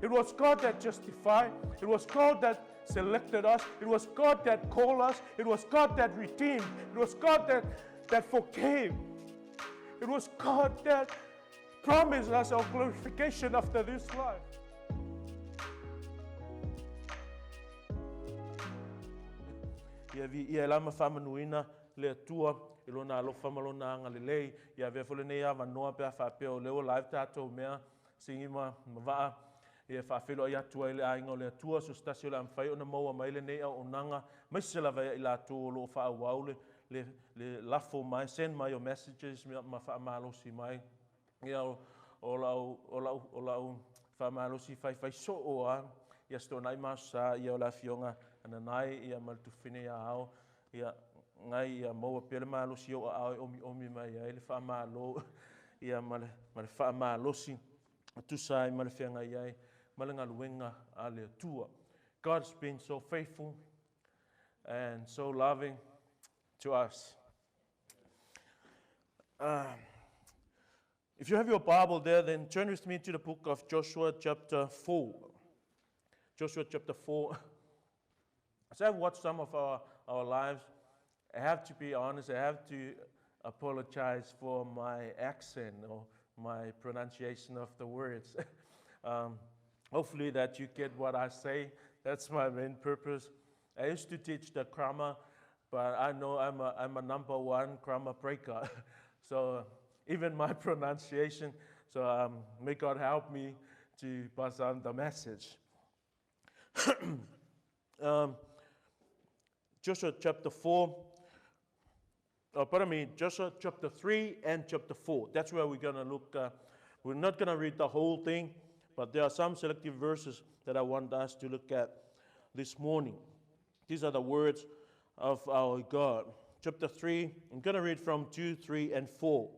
It was God that justified. It was God that selected us. It was God that called us. It was God that redeemed. It was God that forgave. It was God that promised us our glorification after this life. Ia lama whamanuina le atua I lona alofa malona anga lelei ia vea fole nei ava noa pea whapeo leo live tātou mea singima mawaa ia whawhelo ai atua ile ainga o le atua so stasi o le amwhai o na maua maile nei au onanga maisela vea ila atua lo wha awau le lafo mai send mai o messages ma wha amalosi mai ia o lau wha amalosi whai so o a ia sto nai masa ia o la fionga ana nai ia maltufine ia ao ia ngai ia maua pele malosi o a omi mai ia ele wha malo ia male wha amalosi tu sai male whianga iai male ngaluenga a le tua. God's been so faithful and so loving to us. If you have your Bible there, then turn with me to the book of Joshua chapter 4. Joshua chapter 4. As I've watched some of our lives, I have to be honest, I have to apologize for my accent or my pronunciation of the words. Hopefully that you get what I say. That's my main purpose. I used to teach the grammar, but I know I'm a number one grammar breaker. So even my pronunciation, so may God help me to pass on the message. Joshua chapter 4, Joshua chapter 3 and chapter 4. That's where we're going to look. We're not going to read the whole thing, but there are some selective verses that I want us to look at this morning. These are the words of our God. Chapter 3, I'm going to read from 2, 3, and 4.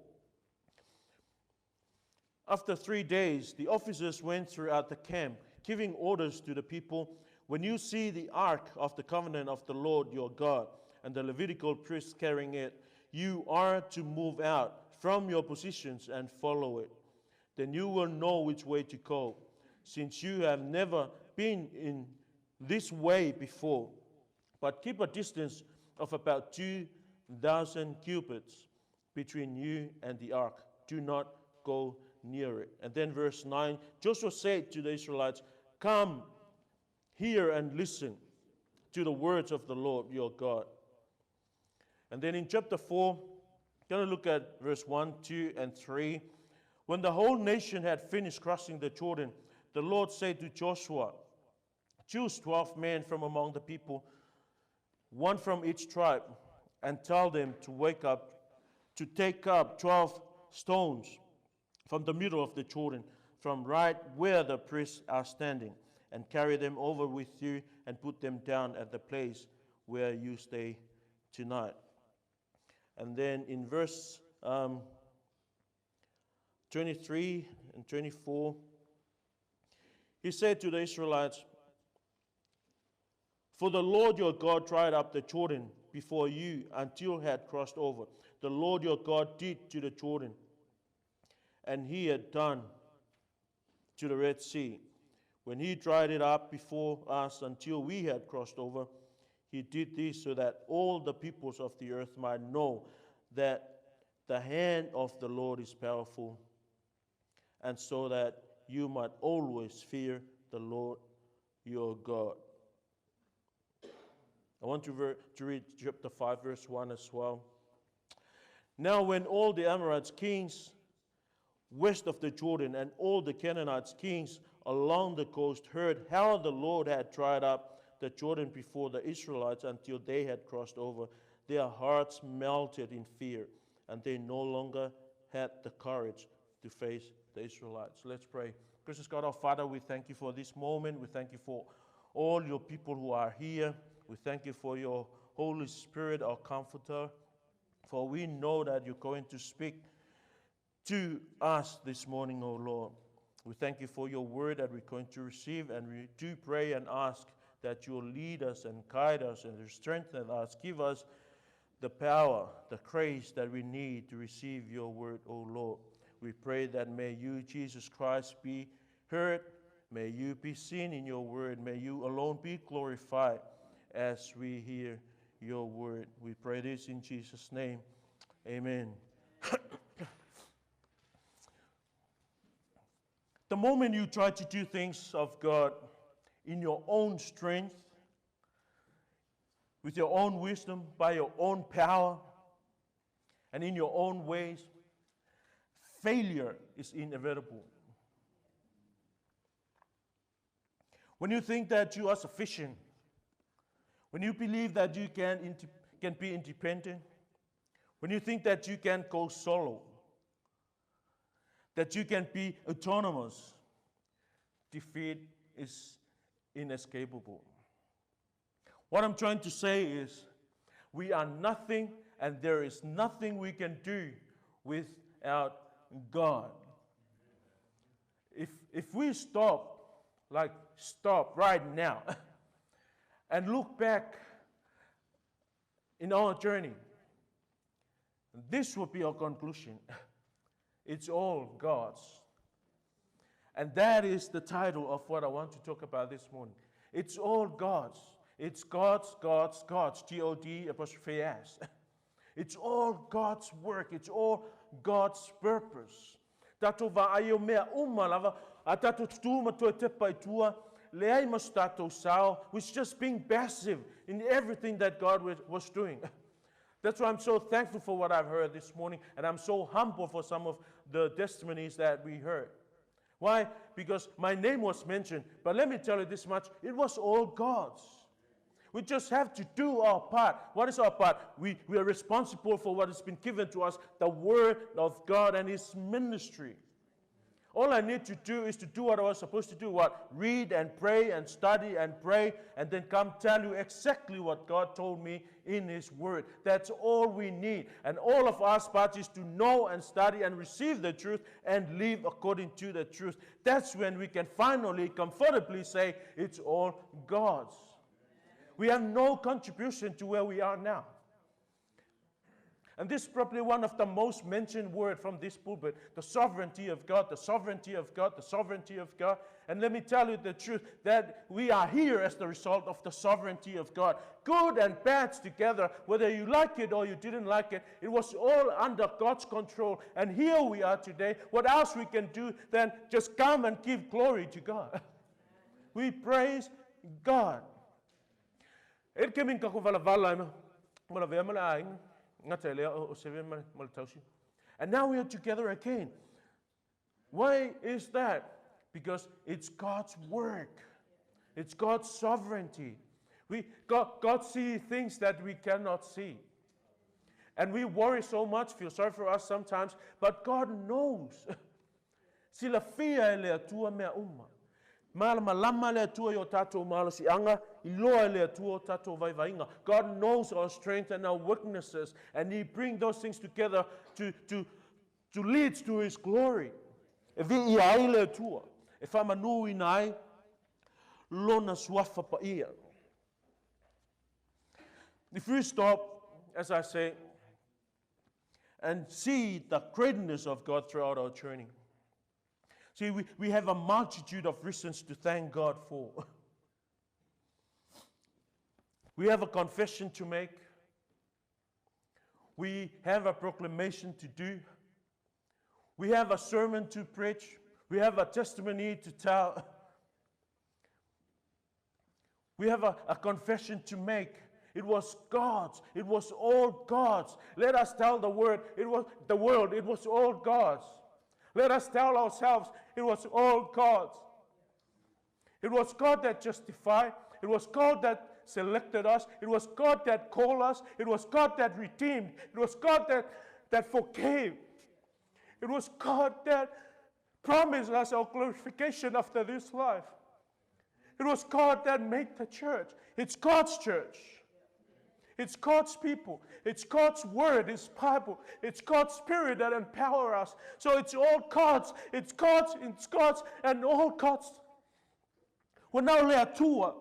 After 3 days, the officers went throughout the camp, giving orders to the people, when you see the ark of the covenant of the Lord your God and the Levitical priests carrying it, you are to move out from your positions and follow it. Then you will know which way to go, since you have never been in this way before. But keep a distance of about 2,000 cubits between you and the ark. Do not go near it. And then verse 9, Joshua said to the Israelites, come hear and listen to the words of the Lord your God. And then in chapter 4, going to look at verse 1, 2, and 3. When the whole nation had finished crossing the Jordan, the Lord said to Joshua, choose 12 men from among the people, one from each tribe, and tell them to take up 12 stones from the middle of the Jordan, from right where the priests are standing, and carry them over with you and put them down at the place where you stay tonight. And then in verse 23 and 24, he said to the Israelites, for the Lord your God dried up the Jordan before you until it had crossed over. The Lord your God did to the Jordan, and he had done to the Red Sea. When he dried it up before us until we had crossed over, he did this so that all the peoples of the earth might know that the hand of the Lord is powerful, and so that you might always fear the Lord your God. I want to read chapter 5, verse 1 as well. Now when all the Amorites kings west of the Jordan and all the Canaanites kings along the coast heard how the Lord had dried up the Jordan before the Israelites until they had crossed over, their hearts melted in fear, and they no longer had the courage to face the Israelites. Let's pray. Gracious God, our Father, we thank you for this moment. We thank you for all your people who are here. We thank you for your Holy Spirit, our comforter, for we know that you're going to speak to us this morning, O Lord. We thank you for your word that we're going to receive, and we do pray and ask that you'll lead us and guide us and strengthen us. Give us the power, the grace that we need to receive your word, O Lord. We pray that may you, Jesus Christ, be heard May you be seen in your word. May you alone be glorified as we hear your word. We pray this in Jesus' name. Amen. The moment you try to do things of God in your own strength, with your own wisdom, by your own power, and in your own ways, failure is inevitable. When you think that you are sufficient, when you believe that you can be independent, when you think that you can go solo, that you can be autonomous, defeat is inescapable. What I'm trying to say is, we are nothing, and there is nothing we can do without God. If we stop right now, and look back in our journey, this would be our conclusion. It's all God's. And that is the title of what I want to talk about this morning. It's all God's. It's God's, G-O-D'-S. It's all God's work. It's all God's purpose. Tato va'aio mea lava, a tato tūma toi te paitua, leai mas tato sao, was just being passive in everything that God was doing. That's why I'm so thankful for what I've heard this morning, and I'm so humble for some of the testimonies that we heard. Why? Because my name was mentioned, but let me tell you this much, it was all God's. We just have to do our part. What is our part? We are responsible for what has been given to us, the Word of God and His ministry. All I need to do is to do what I was supposed to do. What? Read and pray and study and pray, and then come tell you exactly what God told me in His Word. That's all we need. And all of our part is to know and study and receive the truth and live according to the truth. That's when we can finally, comfortably say, it's all God's. We have no contribution to where we are now. And this is probably one of the most mentioned words from this pulpit, the sovereignty of God, the sovereignty of God, the sovereignty of God. And let me tell you the truth, that we are here as the result of the sovereignty of God. Good and bad together, whether you like it or you didn't like it, it was all under God's control. And here we are today. What else we can do than just come and give glory to God? We praise God. And now we are together again. Why is that? Because it's God's work. It's God's sovereignty. God sees things that we cannot see. And we worry so much, feel sorry for us sometimes, but God knows. Sila fia ele atua mea uma. Malama le atua yo tatou malasi anga, iloa le atua tatou vaivainga. God knows our strength and our weaknesses, and He brings those things together to lead to His glory. E vi ia le atua, e whamanu i nai, lona suafa pa ia. If we stop, as I say, and see the greatness of God throughout our journey. See, we have a multitude of reasons to thank God for. We have a confession to make. We have a proclamation to do. We have a sermon to preach. We have a testimony to tell. We have a confession to make. It was God's. It was all God's. Let us tell the world. It was all God's. Let us tell ourselves, it was all God's. It was God that justified. It was God that selected us. It was God that called us. It was God that redeemed. It was God that forgave. It was God that promised us our glorification after this life. It was God that made the church. It's God's church. It's God's people. It's God's word, His Bible. It's God's Spirit that empowers us. So it's all God's. It's God's, and all God's. We're now leatua.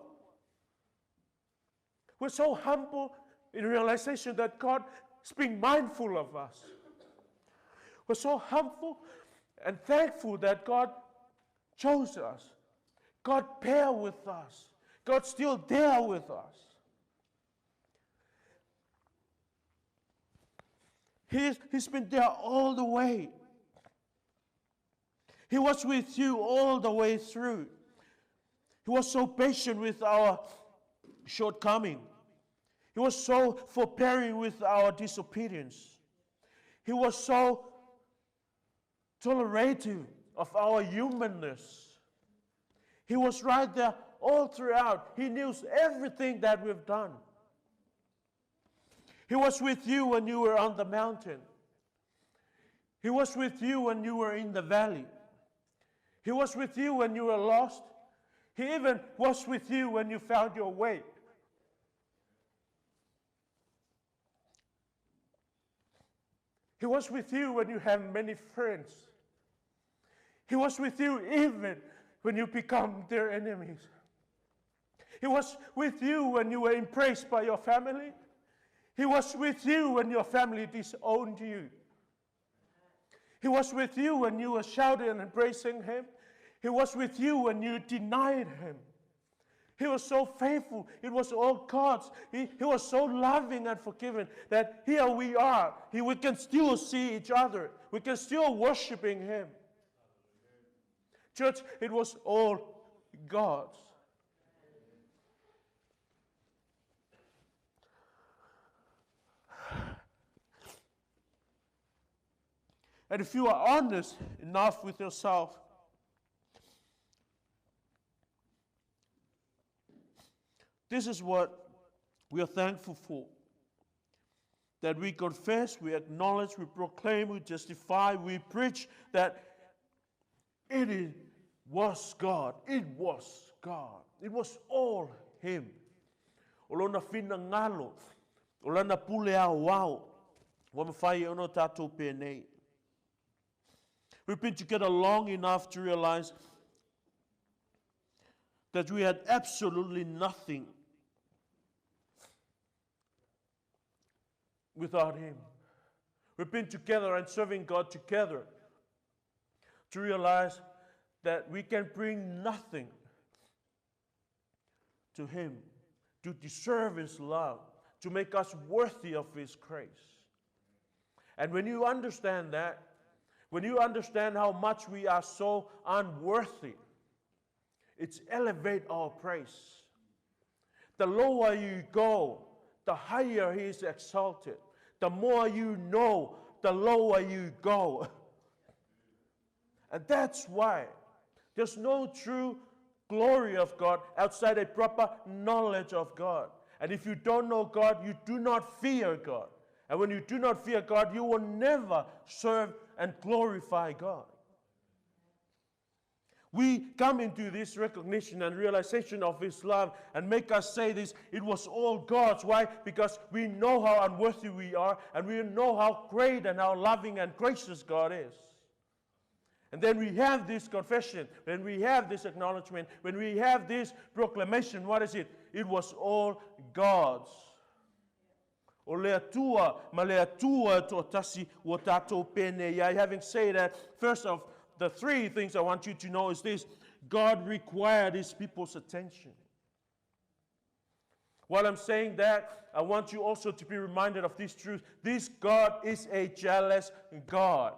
We're so humble in realization that God is being mindful of us. We're so humble and thankful that God chose us. God there with us. God's still there with us. He's been there all the way. He was with you all the way through. He was so patient with our shortcoming. He was so forbearing with our disobedience. He was so tolerative of our humanness. He was right there all throughout. He knew everything that we've done. He was with you when you were on the mountain. He was with you when you were in the valley. He was with you when you were lost. He even was with you when you found your way. He was with you when you have many friends. He was with you even when you become their enemies. He was with you when you were embraced by your family. He was with you when your family disowned you. He was with you when you were shouting and embracing him. He was with you when you denied him. He was so faithful. It was all God's. He was so loving and forgiving that here we are. We can still see each other. We can still worshiping him. Church, it was all God's. And if you are honest enough with yourself, this is what we are thankful for. That we confess, we acknowledge, we proclaim, we justify, we preach that was God. It was God. It was all him. Olona fina ngalo. Olana pule au wao. Wamafai ono tato penei. We've been together long enough to realize that we had absolutely nothing without him. We've been together and serving God together to realize that we can bring nothing to him to deserve his love, to make us worthy of his grace. And when you understand that, when you understand how much we are so unworthy, it's elevate our praise. The lower you go, the higher he is exalted. The more you know, the lower you go. And that's why there's no true glory of God outside a proper knowledge of God. And if you don't know God, you do not fear God. And when you do not fear God, you will never serve and glorify God. We come into this recognition and realization of his love and make us say this, it was all God's. Why? Because we know how unworthy we are, and we know how great and how loving and gracious God is. And then we have this confession, when we have this acknowledgement, when we have this proclamation, what is it? It was all God's. O lea tua, ma lea tua to tasi o tatou pene. Having said that, first of the three things I want you to know is this: God required his people's attention. While I'm saying that, I want you also to be reminded of this truth. This God is a jealous God.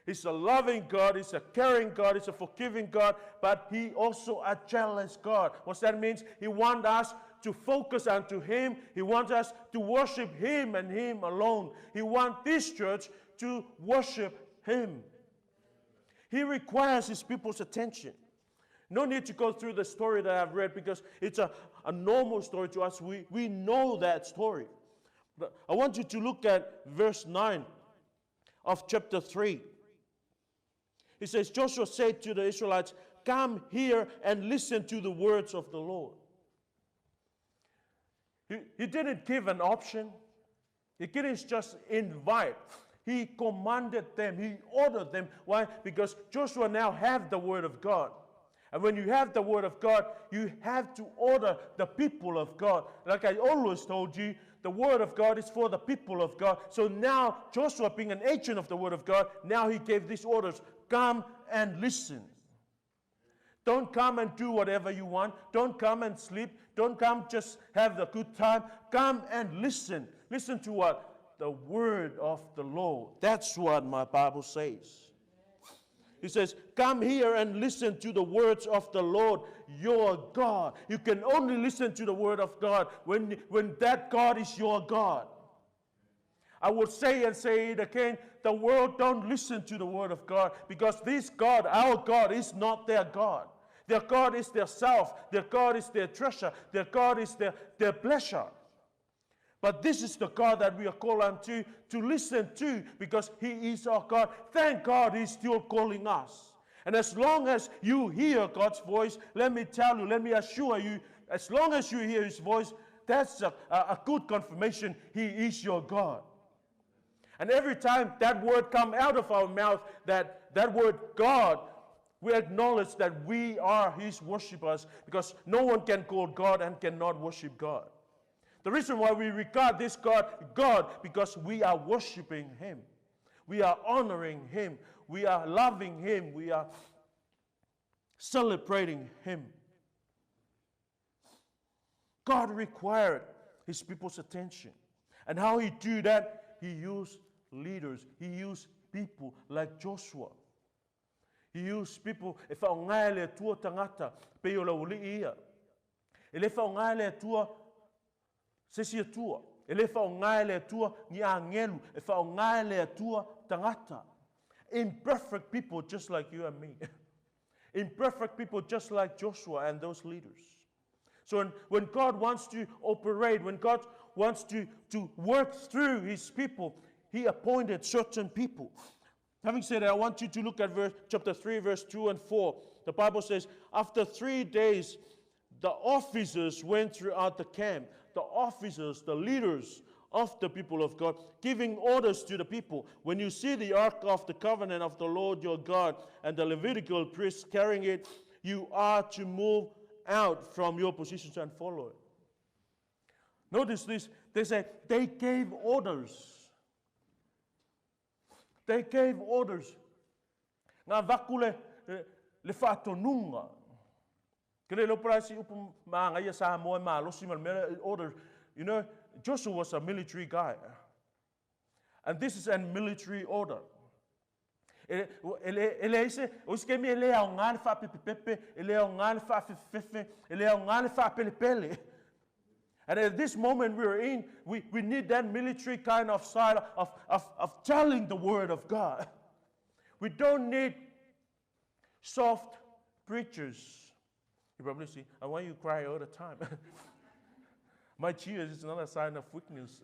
He's a loving God, he's a caring God, he's a forgiving God, but he also a jealous God. What that means? He wants us to focus unto him. He wants us to worship him and him alone. He wants this church to worship him. He requires his people's attention. No need to go through the story that I've read because it's a normal story to us. We know that story. But I want you to look at verse 9 of chapter 3. It says, Joshua said to the Israelites, "Come here and listen to the words of the Lord." He didn't give an option. He didn't just invite. He commanded them. He ordered them. Why? Because Joshua now have the word of God. And when you have the word of God, you have to order the people of God. Like I always told you, the word of God is for the people of God. So now, Joshua being an agent of the word of God, now he gave these orders. Come and listen. Don't come and do whatever you want. Don't come and sleep. Don't come just have the good time. Come and listen. Listen to what? The word of the Lord. That's what my Bible says. He says, come here and listen to the words of the Lord, your God. You can only listen to the word of God when that God is your God. I will say and say it again, the world don't listen to the word of God because this God, our God, is not their God. Their God is their self. Their God is their treasure. Their God is their pleasure. But this is the God that we are called unto to listen to because he is our God. Thank God he's still calling us. And as long as you hear God's voice, let me tell you, let me assure you, as long as you hear his voice, that's a good confirmation he is your God. And every time that word comes out of our mouth, that word God, we acknowledge that we are his worshipers because no one can call God and cannot worship God. The reason why we regard this God, because we are worshiping him. We are honoring him. We are loving him. We are celebrating him. God required his people's attention. And how he do that? He used leaders. He used people like Joshua. He used people, e whaongai le tua tangata, pe o la uli ia. E le whaongai le tua sesia tua. E le whaongai le tua ni a ngelu. E whaongai le tua tangata. Imperfect people just like you and me. Imperfect people just like Joshua and those leaders. So when God wants to operate, when God wants to work through his people, he appointed certain people. Having said that, I want you to look at chapter 3, verse 2 and 4. The Bible says, after 3 days, the officers went throughout the camp. The officers, the leaders of the people of God, giving orders to the people. When you see the ark of the covenant of the Lord your God and the Levitical priests carrying it, you are to move out from your positions and follow it. Notice this. They say they gave orders. They gave orders. Ngā vakule le whātonunga. Kere lo praisi upu maanga ia sa moe maa losi malmera order. You know, Joshua was a military guy. And this is a military order. Ele ise, uske mi ele au ngāle wha pepepepe, ele au ngāle wha fefefe, ele au ngāle wha pelepele. And at this moment we're in, we need that military kind of side of telling the word of God. We don't need soft preachers. You probably see, I want you to cry all the time. My tears is not a sign of weakness.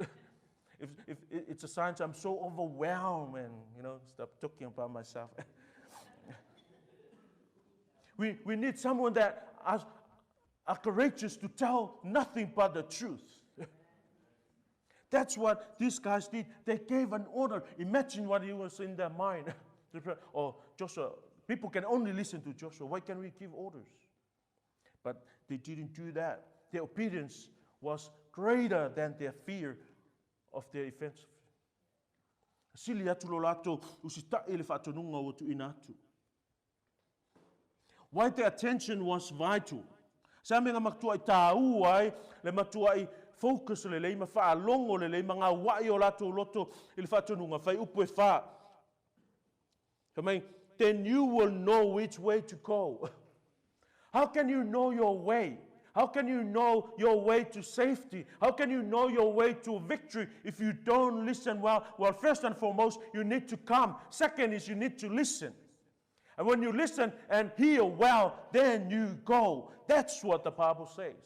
If it's a sign that I'm so overwhelmed and, stop talking about myself. We need someone that are courageous to tell nothing but the truth. That's what these guys did. They gave an order. Imagine what it was in their mind. Joshua, people can only listen to Joshua. Why can't we give orders? But they didn't do that. Their obedience was greater than their fear of their offense. Why their attention was vital. Sa mga magtuay tau ay le matuai focus le le mafa longo le le mga wai o lato loto il fatununga fai upu fa. Then you will know which way to go. How can you know your way? How can you know your way to safety? How can you know your way to victory if you don't listen well? Well, first and foremost, you need to come. Second is you need to listen. And when you listen and hear well, then you go. That's what the Bible says.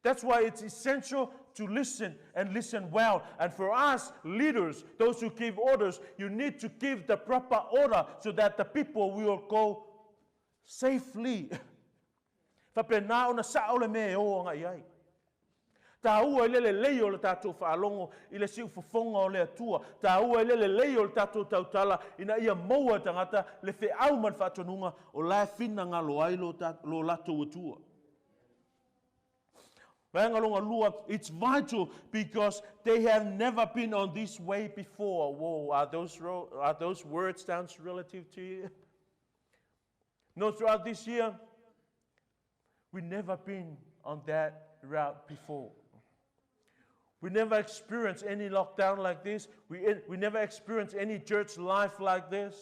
That's why it's essential to listen and listen well. And for us leaders, those who give orders, you need to give the proper order so that the people will go safely. Whapena ona saole me o nga iai. Ta ua lele leio le tātou whaalongo i le siu whafonga o le atua. Ta ua lele leio le tātou tautala ina ia maua tangata le whi auman whatonunga o lai whina ngā loai lo latou atua. Wangalonga lua, it's vital because they have never been on this way before. Whoa, are those words sounds relative to you? No, throughout this year, We never been on that route before. We never experienced any lockdown like this. We never experienced any church life like this.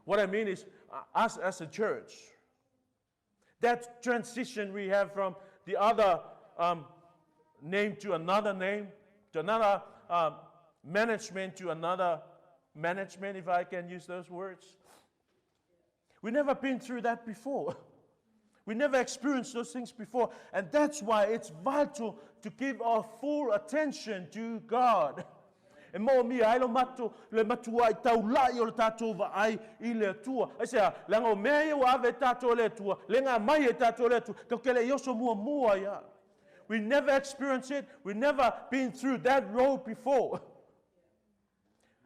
What I mean is, us as a church, that transition we have from the other name to another name, to another management to another management, if I can use those words. We never been through that before. We never experienced those things before. And that's why it's vital to give our full attention to God. E mo mi ai lo matu le matua I tau lai o le tatou va ai I le tua. Ai sea, lango mea o ave tatou le tua, lenga mai e tatou le tua, ka kele yoso mua ia. We never experienced it. We never been through that road before.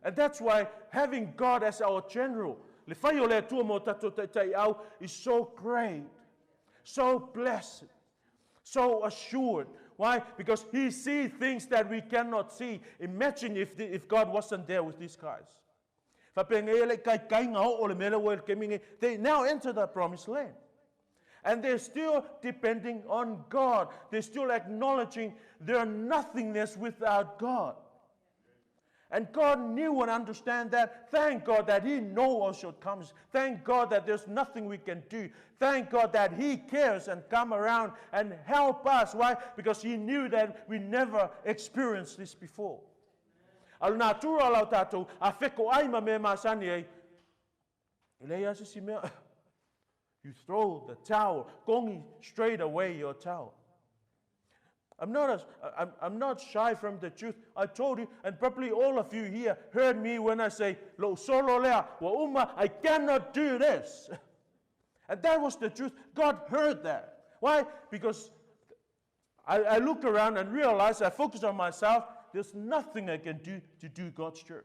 And that's why having God as our general, le whai o le tua mo tatou tai au, is so great, so blessed, so assured. Why? Because He sees things that we cannot see. Imagine if God wasn't there with these guys. They now enter the promised land. And they're still depending on God. They're still acknowledging their nothingness without God. And God knew and understand that. Thank God that He knows our shortcomings. Thank God that there's nothing we can do. Thank God that He cares and come around and help us. Why? Because He knew that we never experienced this before. Al natura lau tatou a feko ai ma me masani ai. Ilea sisi mea. You throw the towel. Gongi straight away your towel. I'm not shy from the truth. I told you, and probably all of you here heard me when I say, Lo solo lea, wa uma, I cannot do this. And that was the truth. God heard that. Why? Because I look around and realize, I focus on myself, there's nothing I can do to do God's church.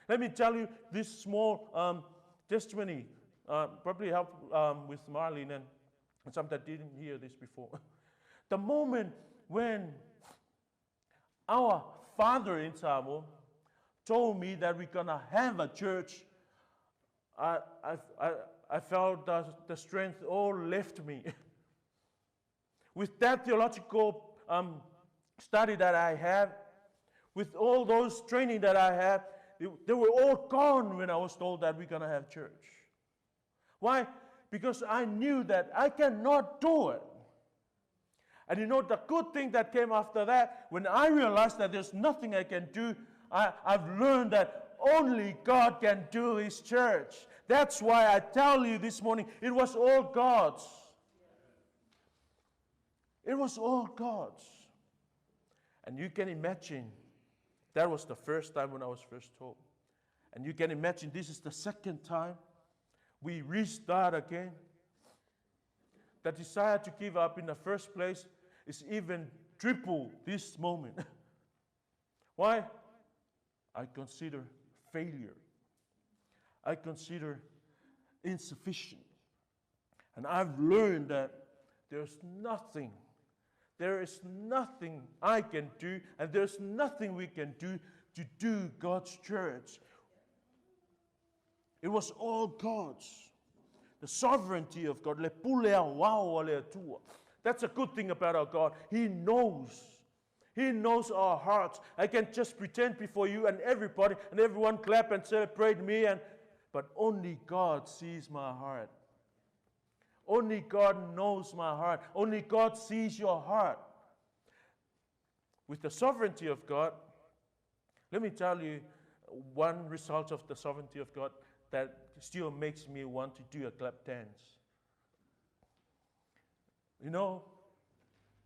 Let me tell you this small testimony. Probably help with Marlene and some that didn't hear this before. The moment when our father in Samoa told me that we're going to have a church, I felt the strength all left me. With that theological study that I had, with all those training that I had, they were all gone when I was told that we're going to have church. Why? Because I knew that I cannot do it. And you know, the good thing that came after that, when I realized that there's nothing I can do, I've learned that only God can do His church. That's why I tell you this morning, it was all God's. It was all God's. And you can imagine, that was the first time when I was first told. And you can imagine this is the second time we restart again. The desire to give up in the first place is even triple this moment. Why? I consider failure. I consider insufficient. And I've learned that there is nothing I can do, and there's nothing we can do to do God's church. It was all God's. The sovereignty of God. That's a good thing about our God. He knows. He knows our hearts. I can just pretend before you and everybody and everyone clap and celebrate me, but only God sees my heart. Only God knows my heart. Only God sees your heart. With the sovereignty of God, let me tell you one result of the sovereignty of God that still makes me want to do a clap dance. You know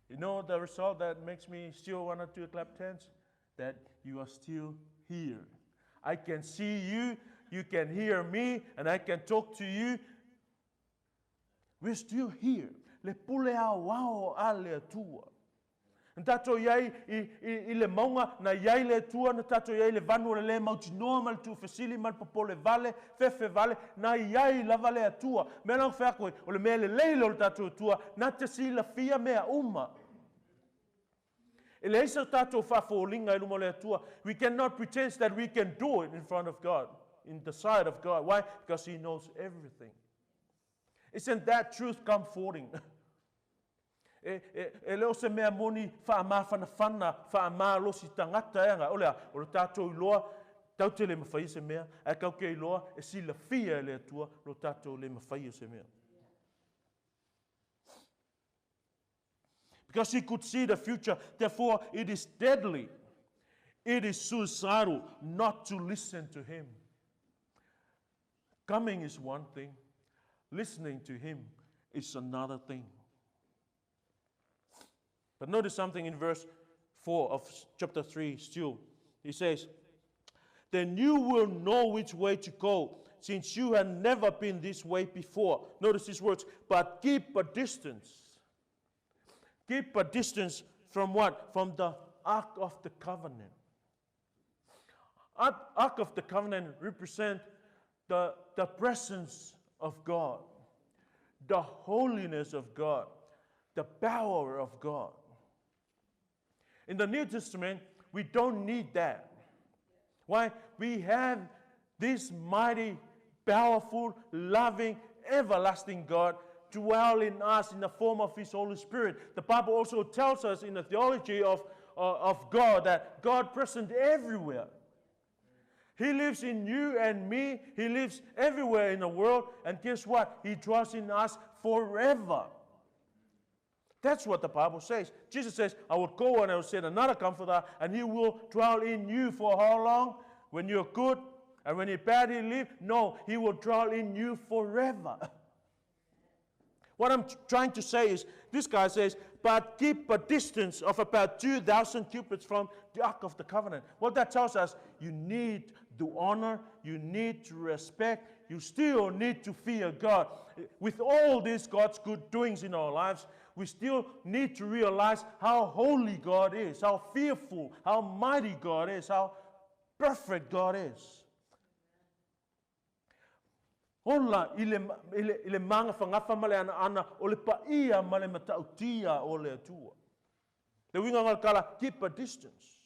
the result that makes me still want to do a clap dance? That you are still here. I can see you, you can hear me, and I can talk to you. We're still here. Le pulea wao ale tua. Tato iai I le maunga na iai le tua na tato iai le vanu le mauti noa mal tu fesili mal popole vale fefe vale na iai la vale atua me lang fa ko o le mele leilo tato tua na te si la fia mea uma. Ele isa tato fa folinga I le atua. We cannot pretend that we can do it in front of God, in the sight of God. Why? Because He knows everything. Isn't that truth comforting? E leo se mea moni whaama whanawhana, whaama lo si tangata anga, olea, o le tātou iloa, tau te le mawhai se mea, e kau ke iloa, e sila fia le atua, lo tātou le mawhai se mea. Because he could see the future, therefore it is deadly. It is suicidal not to listen to him. Coming is one thing, listening to him is another thing. But notice something in verse 4 of chapter 3 still. He says, then you will know which way to go, since you have never been this way before. Notice these words, but keep a distance. Keep a distance from what? From the Ark of the Covenant. Ark of the Covenant represents the presence of God, the holiness of God, the power of God. In the New Testament, we don't need that. Why? We have this mighty, powerful, loving, everlasting God dwell in us in the form of His Holy Spirit. The Bible also tells us in the theology of God that God present everywhere. He lives in you and me. He lives everywhere in the world. And guess what? He dwells in us forever. That's what the Bible says. Jesus says, I will go and I will send another comforter, and he will dwell in you for how long? When you're good, and when you're bad, he leave? No, he will dwell in you forever. What I'm trying to say is, this guy says, but keep a distance of about 2,000 cubits from the Ark of the Covenant. What that tells us, you need to honor, you need to respect, you still need to fear God. With all these God's good doings in our lives, we still need to realize how holy God is, how fearful, how mighty God is, how perfect God is. Ola ile manga whangafa male ana o le paia male matautia o le atua. Le winga ngalkala, keep a distance.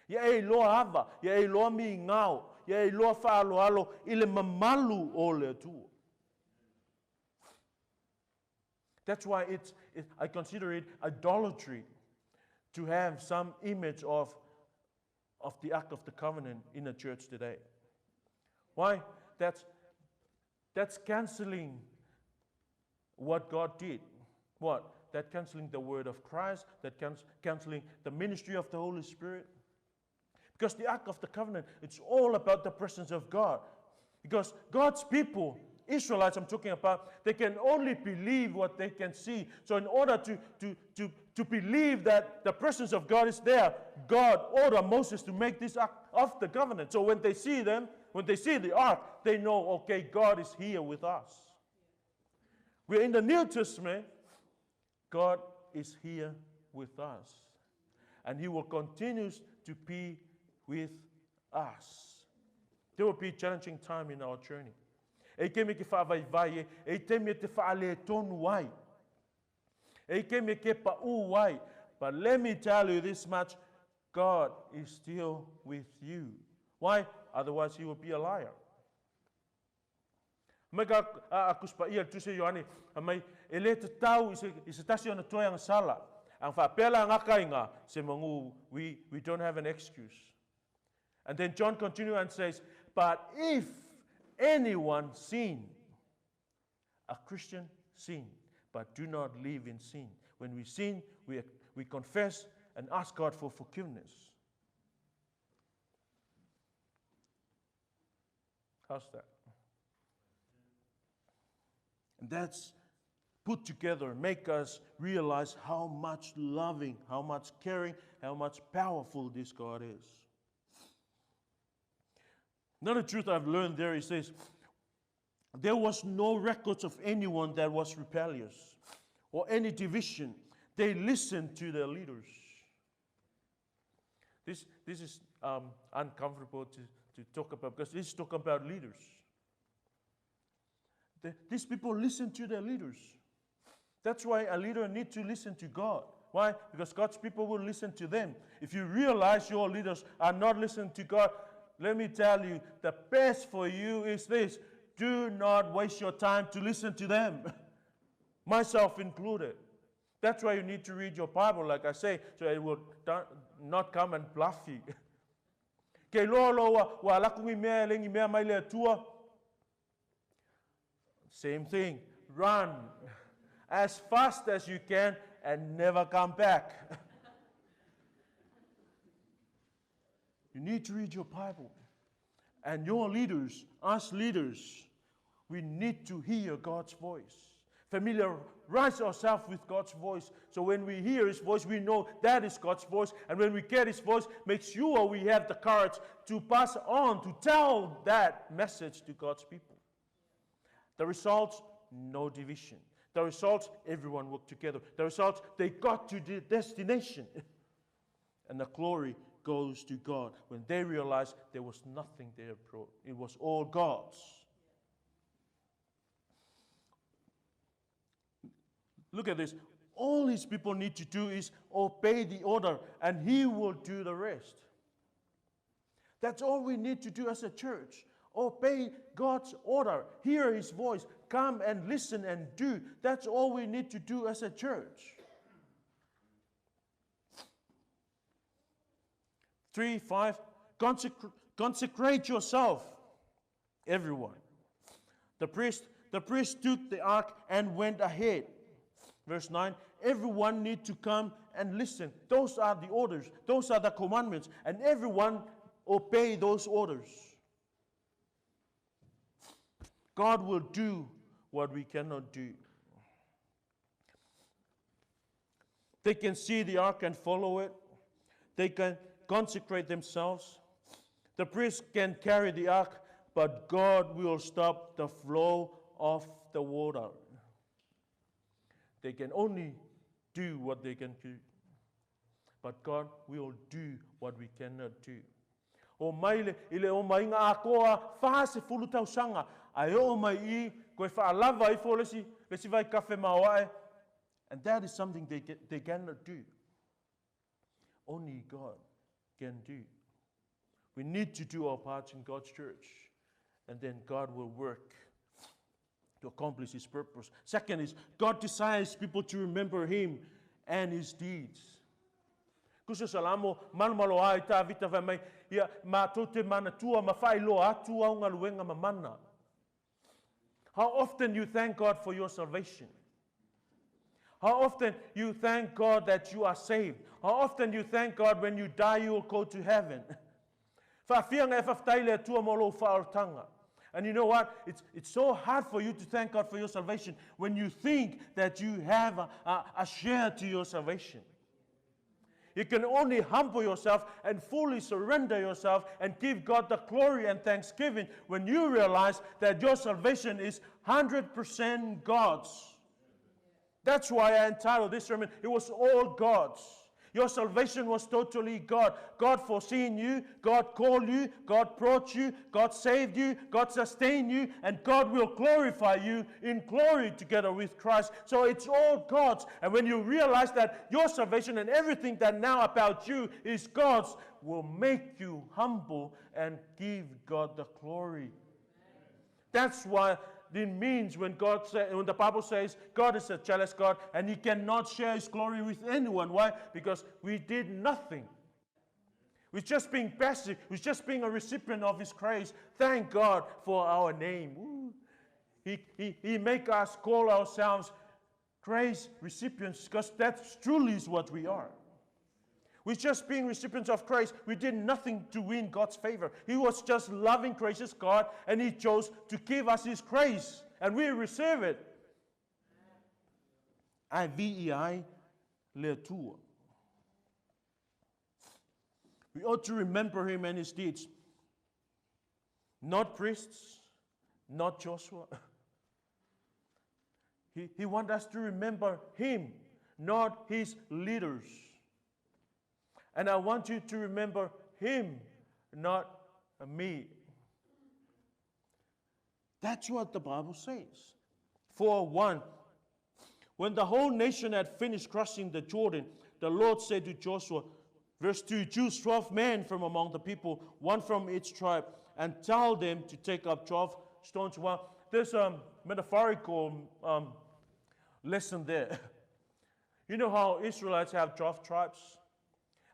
Ia e loa ava, ia e loa mi ngao, ia e loa whaalo alo ile mamalu o le atua. That's why I consider it idolatry to have some image of the Ark of the Covenant in a church today. Why? That's canceling what God did. What? That canceling the word of Christ, that canceling the ministry of the Holy Spirit. Because the Ark of the Covenant, it's all about the presence of God. Because God's people, Israelites I'm talking about, they can only believe what they can see. So in order to believe that the presence of God is there, God ordered Moses to make this Ark of the Covenant. So when they see them, when they see the Ark, they know, okay, God is here with us. We're in the New Testament, God is here with us. And He will continue to be with us. There will be a challenging time in our journey. E ke me ke whaavai e te me te whaale tonu wai. E ke me ke pa u wai. But let me tell you this much, God is still with you. Why? Otherwise he will be a liar. Mega akuspa ia tuse Ioane, mai ele te tau I se tasi ona toi ang sala. Ang whapela ngaka inga se mangu, we don't have an excuse. And then John continues and says, but if anyone sin, a Christian sin, but do not live in sin. When we sin, we confess and ask God for forgiveness. How's that? And that's put together, make us realize how much loving, how much caring, how much powerful this God is. Another truth I've learned there, he says, there was no records of anyone that was rebellious or any division. They listened to their leaders. This is uncomfortable to talk about, because this is talking about leaders. These people listen to their leaders. That's why a leader needs to listen to God. Why? Because God's people will listen to them. If you realize your leaders are not listening to God, let me tell you, the best for you is this. Do not waste your time to listen to them, myself included. That's why you need to read your Bible, like I say, so it will not come and bluff you. Kei lolo wa lakungi mea lengi mea mai le atua. Same thing. Run as fast as you can and never come back. You need to read your Bible. And your leaders, us leaders, we need to hear God's voice. Familiarize ourselves with God's voice. So when we hear His voice, we know that is God's voice. And when we get His voice, make sure we have the courage to pass on, to tell that message to God's people. The results, no division. The results, everyone worked together. The results, they got to the destination. And the glory goes to God when they realized there was nothing there. It was all God's. Look at this. All His people need to do is obey the order, and He will do the rest. That's all we need to do as a church. Obey God's order. Hear His voice. Come and listen and do. That's all we need to do as a church. 3:5, consecrate yourself, everyone. The priest took the ark and went ahead. Verse 9, everyone needs to come and listen. Those are the orders. Those are the commandments. And everyone obey those orders. God will do what we cannot do. They can see the ark and follow it. They can consecrate themselves. The priest can carry the ark, but God will stop the flow of the water. They can only do what they can do, but God will do what we cannot do. O mai ile o mai nga akoa fa se fulu tau sanga ai o mai I koe fa lava I fo lesi vai kafe mawae, and that is something they cannot do. Only God can do. We need to do our part in God's church, and then God will work to accomplish His purpose. Second is, God desires people to remember Him and His deeds. Kusa salamo malmalo ai ta vita vai mai ia matote mana tua mafailo atua unga luenga mamana. How often you thank God for your salvation? How often you thank God that you are saved? How often you thank God when you die you will go to heaven? And you know what? It's so hard for you to thank God for your salvation when you think that you have a share to your salvation. You can only humble yourself and fully surrender yourself and give God the glory and thanksgiving when you realize that your salvation is 100% God's. That's why I entitled this sermon, it was all God's. Your salvation was totally God. God foreseen you, God called you, God brought you, God saved you, God sustained you, and God will glorify you in glory together with Christ. So it's all God's. And when you realize that your salvation and everything that now about you is God's, will make you humble and give God the glory. That's why it means when the Bible says God is a jealous God and He cannot share His glory with anyone. Why? Because we did nothing. We're just being passive. We're just being a recipient of His grace. Thank God for our name. Ooh. He make us call ourselves grace recipients, because that truly is what we are. We're just being recipients of grace. We did nothing to win God's favor. He was just loving, gracious God, and He chose to give us His grace, and we receive it. I-V-E-I le tua. We ought to remember Him and His deeds. Not priests, not Joshua. He wants us to remember Him, not His leaders. And I want you to remember Him, not me. That's what the Bible says. 4:1. When the whole nation had finished crossing the Jordan, the Lord said to Joshua, verse 2, choose 12 men from among the people, one from each tribe, and tell them to take up 12 stones. Well, there's a metaphorical lesson there. You know how Israelites have 12 tribes?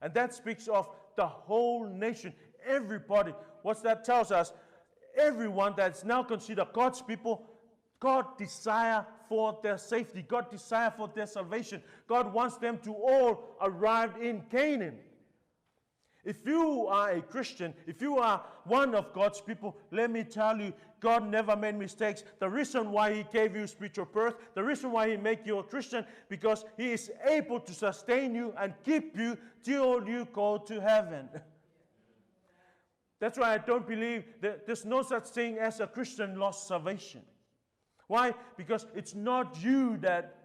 And that speaks of the whole nation, everybody. What that tells us, everyone that's now considered God's people, God desire for their safety. God desire for their salvation. God wants them to all arrive in Canaan. If you are a Christian, if you are one of God's people, let me tell you, God never made mistakes. The reason why He gave you spiritual birth, the reason why He made you a Christian, because He is able to sustain you and keep you till you go to heaven. That's why I don't believe that there's no such thing as a Christian lost salvation. Why? Because it's not you that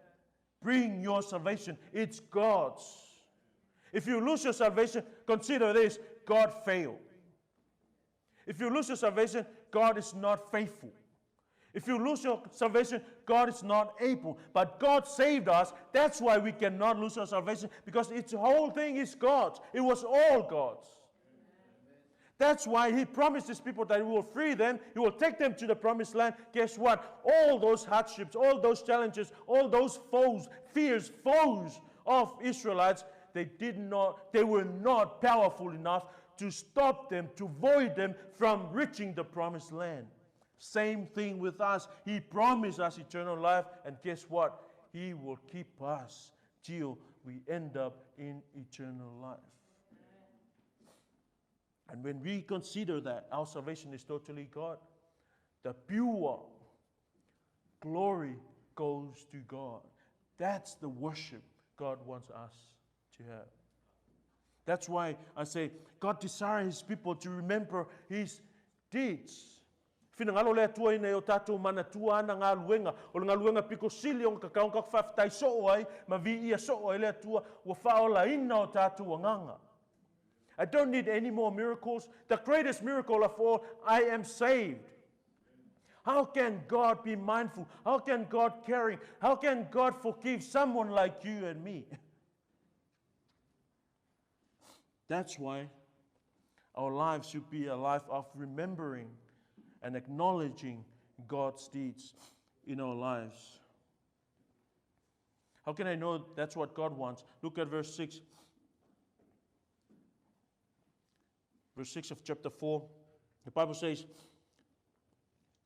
bring your salvation. It's God's. If you lose your salvation, consider this, God failed. If you lose your salvation, God is not faithful. If you lose your salvation, God is not able. But God saved us. That's why we cannot lose our salvation, because the whole thing is God's. It was all God's. That's why He promised His people that He will free them. He will take them to the promised land. Guess what? All those hardships, all those challenges, all those foes, fierce foes of Israelites, they were not powerful enough to stop them, to void them from reaching the promised land. Same thing with us. He promised us eternal life, and guess what? He will keep us till we end up in eternal life. And when we consider that our salvation is totally God, the pure glory goes to God. That's the worship God wants us to have. That's why I say God desires His people to remember His deeds. Finangalo le tua ina o tatou mana tua ana ngā luenga, o ngā luenga piko sili o kakaong kakawhaftai so ai, ma vi ia so ai le tua, wa whaola ina o tatou nganga. I don't need any more miracles. The greatest miracle of all, I am saved. How can God be mindful? How can God caring? How can God forgive someone like you and me? That's why our lives should be a life of remembering and acknowledging God's deeds in our lives. How can I know that's what God wants? Look at verse 6. Verse 6 of chapter 4. The Bible says,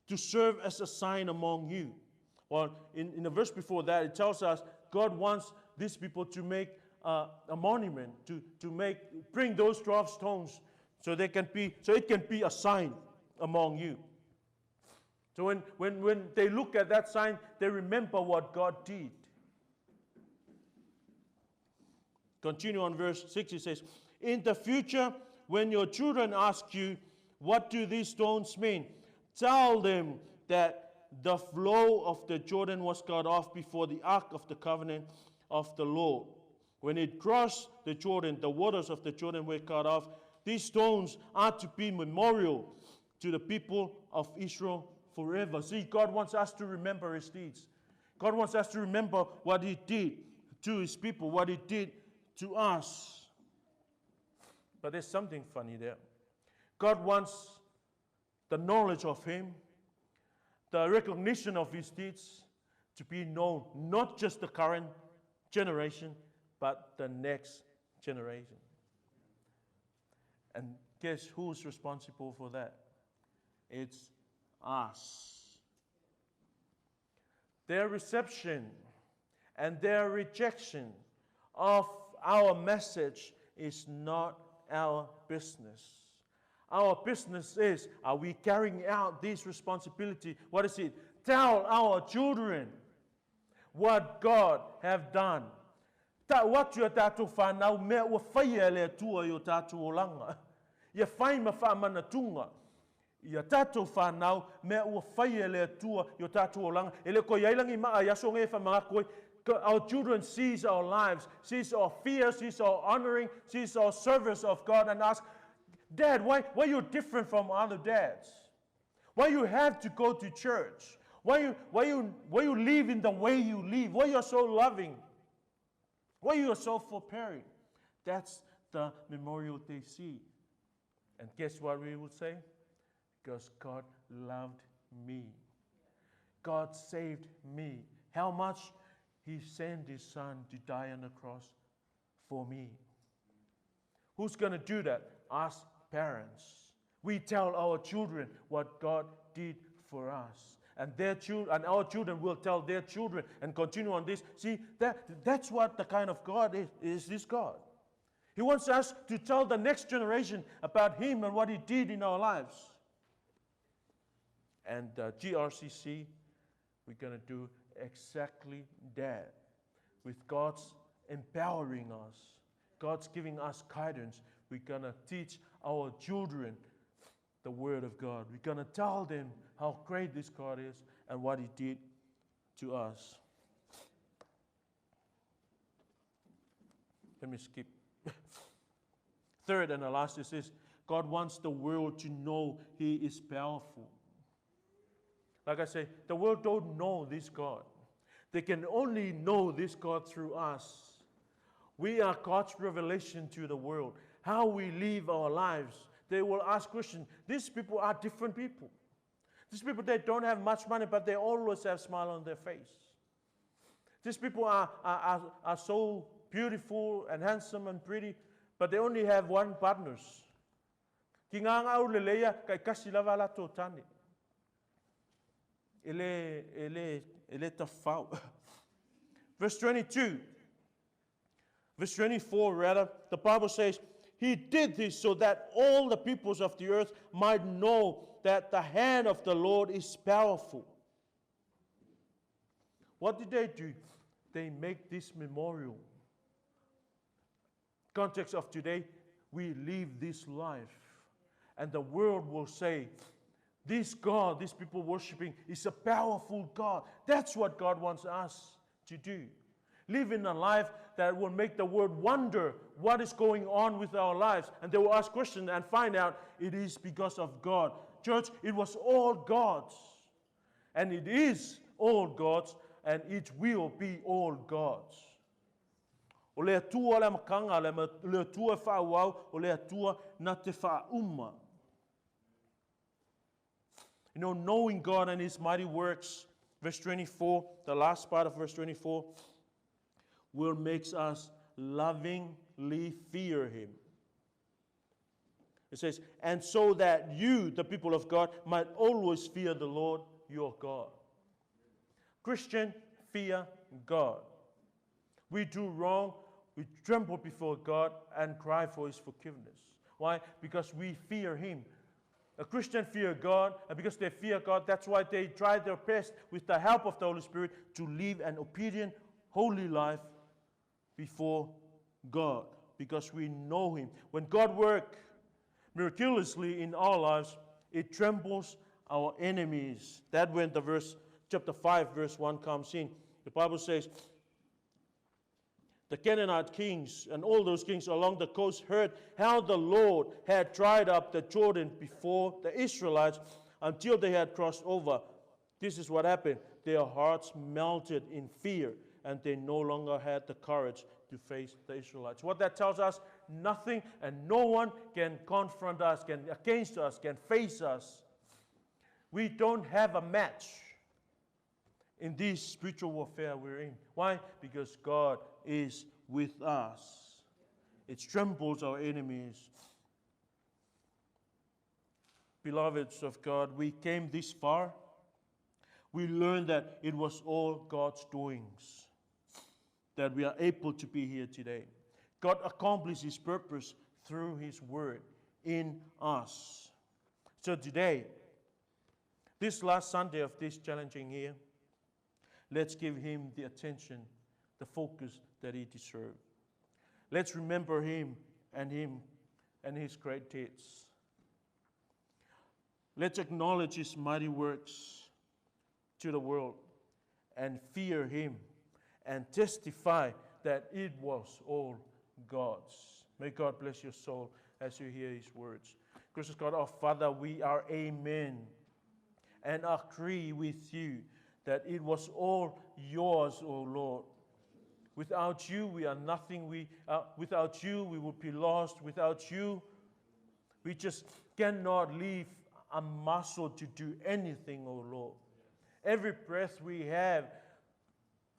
to serve as a sign among you. Well, in the verse before that, it tells us God wants these people to make a monument, to bring those 12 stones so it can be a sign among you. So when they look at that sign, they remember what God did. Continue on verse 6, it says, in the future, when your children ask you, what do these stones mean? Tell them that the flow of the Jordan was cut off before the ark of the covenant of the Lord. When it crossed the Jordan, the waters of the Jordan were cut off. These stones are to be memorial to the people of Israel forever. See, God wants us to remember His deeds. God wants us to remember what He did to His people, what He did to us. But there's something funny there. God wants the knowledge of Him, the recognition of His deeds to be known, not just the current generation, but the next generation. And guess who's responsible for that? It's us. Their reception and their rejection of our message is not our business. Our business is, are we carrying out this responsibility? What is it? Tell our children what God have done. What you tātou whanau mea ua whaia lea tua i o tātou o langa. Ia whai ma whamana tunga. Ia tātou whanau mea ua whaia lea tua i o tātou o langa. Ele ko iailangi maa yaso nge whamangakoi. Our children sees our lives, sees our fear, sees our honoring, sees our service of God, and ask, Dad, why you're different from other dads? Why you have to go to church? Why you live in the way you live? Why you're so loving? Why you are so forbearing? That's the memorial they see. And guess what we would say? Because God loved me. God saved me. How much? He sent His Son to die on the cross for me. Who's going to do that? Us parents. We tell our children what God did for us. And our children will tell their children and continue on this. See, that's what the kind of God is this God. He wants us to tell the next generation about Him and what He did in our lives. And GRCC, we're going to do exactly that. With God's empowering us, God's giving us guidance, we're going to teach our children the Word of God. We're going to tell them how great this God is and what He did to us. Let me skip. Third and the last is this. God wants the world to know He is powerful. Like I say, the world don't know this God. They can only know this God through us. We are God's revelation to the world. How we live our lives. They will ask questions. These people are different people. These people, they don't have much money, but they always have a smile on their face. These people are so beautiful and handsome and pretty, but they only have one partner. Verse 22. Verse 24, rather, the Bible says, He did this so that all the peoples of the earth might know that the hand of the Lord is powerful. What did they do? They make this memorial. Context of today, we live this life. And the world will say, this God, these people worshiping, is a powerful God. That's what God wants us to do. Live in a life that will make the world wonder what is going on with our lives. And they will ask questions and find out it is because of God. Church, it was all God's. And it is all God's. And it will be all God's. O le atua le makanga, le atua whauau, o le atua na te whauma. You know, knowing God and His mighty works, verse 24, the last part of verse 24, will make us lovingly fear Him. It says, and so that you, the people of God, might always fear the Lord your God. Christian, fear God. We do wrong, we tremble before God and cry for His forgiveness. Why? Because we fear Him. A Christian fear God, and because they fear God, that's why they try their best with the help of the Holy Spirit to live an obedient, holy life before God, because we know Him. When God works miraculously in our lives, it trembles our enemies. That's when the chapter 5, verse 1 comes in. The Bible says, the Canaanite kings and all those kings along the coast heard how the Lord had dried up the Jordan before the Israelites until they had crossed over. This is what happened. Their hearts melted in fear, and they no longer had the courage to face the Israelites. What that tells us, nothing and no one can confront us, can against us, can face us. We don't have a match in this spiritual warfare we're in. Why? Because God is with us. It trembles our enemies. Beloveds of God, we came this far. We learned that it was all God's doings that we are able to be here today. God accomplished His purpose through His word in us. So today, this last Sunday of this challenging year, let's give Him the attention, the focus that He deserves. Let's remember Him and His great deeds. Let's acknowledge His mighty works to the world and fear Him and testify that it was all God's. May God bless your soul as you hear His words. Gracious God, our Father, we are amen and agree with you that it was all yours, O Lord. Without you, we are nothing. Without you, we would be lost. Without you, we just cannot live a muscle to do anything, O Lord. Every breath we have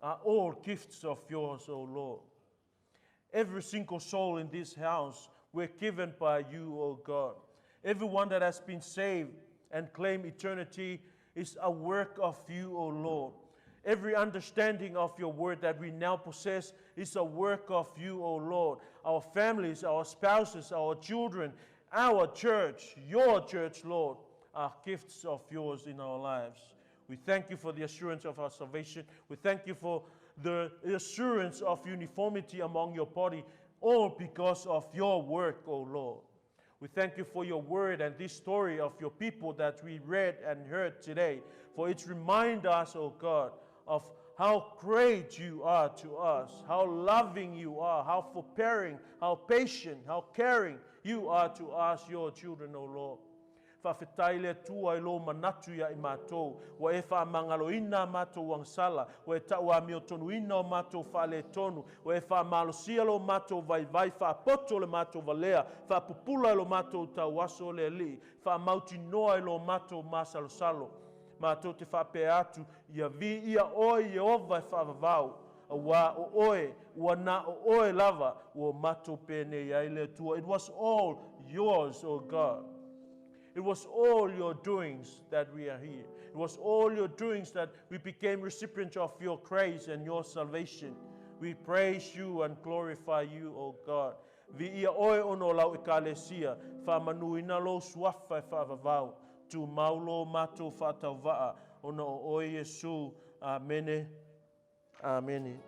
are all gifts of yours, O Lord. Every single soul in this house, we're given by you, O God. Everyone that has been saved and claimed eternity is a work of you, O Lord. Every understanding of your word that we now possess is a work of you, O Lord. Our families, our spouses, our children, our church, your church, Lord, are gifts of yours in our lives. We thank you for the assurance of our salvation. We thank you for the assurance of uniformity among your body, all because of your work, O Lord. We thank you for your word and this story of your people that we read and heard today, for it reminds us, O God, of how great you are to us, how loving you are, how forbearing, how patient, how caring you are to us, your children, O Lord. Whawhetaile tua I lo manatu ia I mātou, wa e whamangaloina mātou ang sala, wa e taua mio tonuina o mātou whale tonu, wa e whamalosia lo mātou vai whapoto le mātou valea, whapupula lo mātou tau aso le li, whamauti noa lo mātou māsalosalo, mātou te whape atu, ia vi ia oi e ova e whavavau, wa o oe, wa na o oe lava, wa mātou pene ia ile tua. It was all yours, O God. It was all your doings that we are here. It was all your doings that we became recipients of your grace and your salvation. We praise you and glorify you, O God. Vi ia oe ono lau ekalesia, whamanuina lo suafa e whavavau, tu maulo mātou whatau waa, ono o oe Yesu. Amene. Amen.